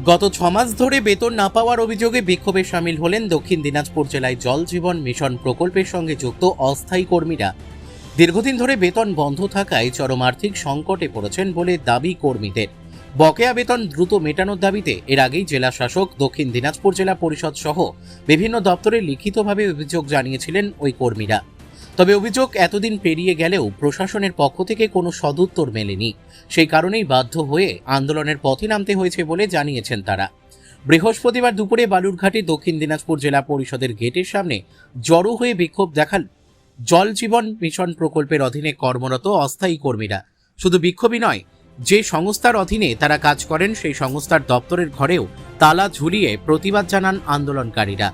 গত 6 মাস ধরে বেতন না পাওয়ার অভিযোগে বিক্ষোভে সামিল হলেন দক্ষিণ দিনাজপুর জেলায় জল জীবন মিশন প্রকল্পের সঙ্গে যুক্ত অস্থায়ী কর্মীরা। দীর্ঘদিন ধরে বেতন বন্ধ থাকায় চরম আর্থিক সংকটে পড়েছেন বলে দাবি কর্মীদের। বকেয়া বেতন দ্রুত মেটানোর দাবিতে এর আগেই জেলা শাসক, দক্ষিণ দিনাজপুর জেলা পরিষদ সহ বিভিন্ন দপ্তরে লিখিতভাবে অভিযোগ জানিয়েছিলেন ওই কর্মীরা। তবে অভিযোগ এতদিন পেরিয়ে গেলেও প্রশাসনের পক্ষ থেকে কোনো সদুত্তর মেলেনি। সেই কারণেই বাধ্য হয়ে আন্দোলনের পথে নামতে হয়েছে বলে জানিয়েছেন তারা। বৃহস্পতিবার দুপুরে বালুরঘাটে দক্ষিণ দিনাজপুর জেলা পরিষদের গেটের সামনে জড়ো হয়ে বিক্ষোভ দেখাল জল জীবন মিশন প্রকল্পের অধীনে কর্মরত অস্থায়ী কর্মীরা। শুধু বিক্ষোভই নয়, যে সংস্থার অধীনে তারা কাজ করেন সেই সংস্থার দপ্তরের ঘরেও তালা ঝুলিয়ে প্রতিবাদ জানান আন্দোলনকারীরা।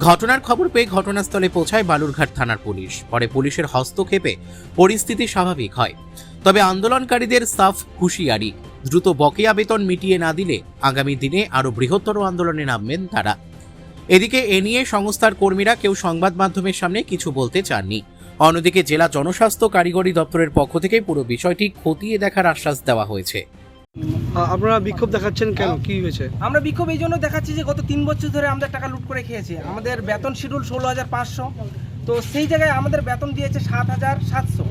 ঘটনার খবর পেয়ে ঘটনাস্থলে পৌঁছায় বালুরঘাট থানার পুলিশ। পরে পুলিশের হস্তক্ষেপে পরিস্থিতি স্বাভাবিক হয়। তবে আন্দোলনকারীদের সাফ হুঁশিয়ারি, দ্রুত বকেয়া বেতন মিটিয়ে না দিলে আগামী দিনে আরও বৃহত্তর আন্দোলনে নামবেন তারা। এদিকে এ নিয়ে সংস্থার কর্মীরা কেউ সংবাদ মাধ্যমের সামনে কিছু বলতে চাননি। অন্যদিকে জেলা জনস্বাস্থ্য কারিগরি দপ্তরের পক্ষ থেকে পুরো বিষয়টি খতিয়ে দেখার আশ্বাস দেওয়া হয়েছে। আপনারা বিক্ষোভ দেখাচ্ছেন কেন, কি হয়েছে? আমরা বিক্ষোভ এই জন্য দেখাচ্ছি যে গত 3 বছর ধরে আমাদের টাকা লুট করে খেয়েছে। আমাদের বেতন শিডিউল 16,500, তো সেই জায়গায় আমাদের বেতন দিয়েছে 7,700,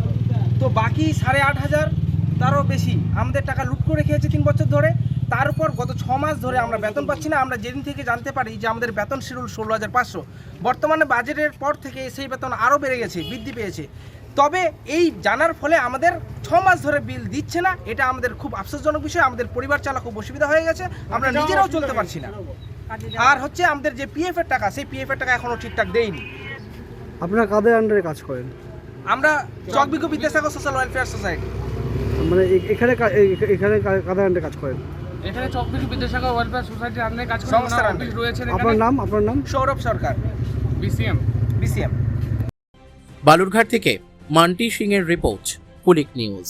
তো বাকি 8,500 তারও বেশি আমাদের টাকা লুট করে খেয়েছে 3 বছর ধরে। তার উপর গত 6 মাস ধরে আমরা বেতন পাচ্ছি না। আমরা যেদিন থেকে জানতে পারি যে আমাদের বেতন শিডিউল 16,500, বর্তমানে বাজেটের পর থেকে সেই বেতন আরও বেড়ে গেছে, বৃদ্ধি পেয়েছে। তবে এই জানার ফলে আমাদের 6 মাস ধরে বিল দিচ্ছে না। এটা আমাদের খুব আফসোসজনক বিষয়। আমাদের পরিবার চালা খুব অসুবিধা হয়ে গেছে, আমরা নিজেরাও চলতে পারছি না। আর হচ্ছে আমাদের যে পিএফ এর টাকা, সেই পিএফ এর টাকা এখনো ঠিকঠাক দেয়নি। আপনারা কাদের আন্ডারে কাজ করেন? আমরা চকবিকো বিদ্যাসাগর সোশ্যাল ওয়েলফেয়ার সোসাইটি। মানে এখানে কাদের আন্ডারে কাজ করেন? এখানে চকবিকো বিদ্যাসাগর ওয়েলফেয়ার সোসাইটির আন্ডারে কাজ করেন। সংস্থার অফিস রয়েছে। আপনার নাম? সৌরভ সরকার, বিসিএম। বালুরঘাট থেকে মান্টি সিং এর রিপোর্ট, কুলিক নিউজ।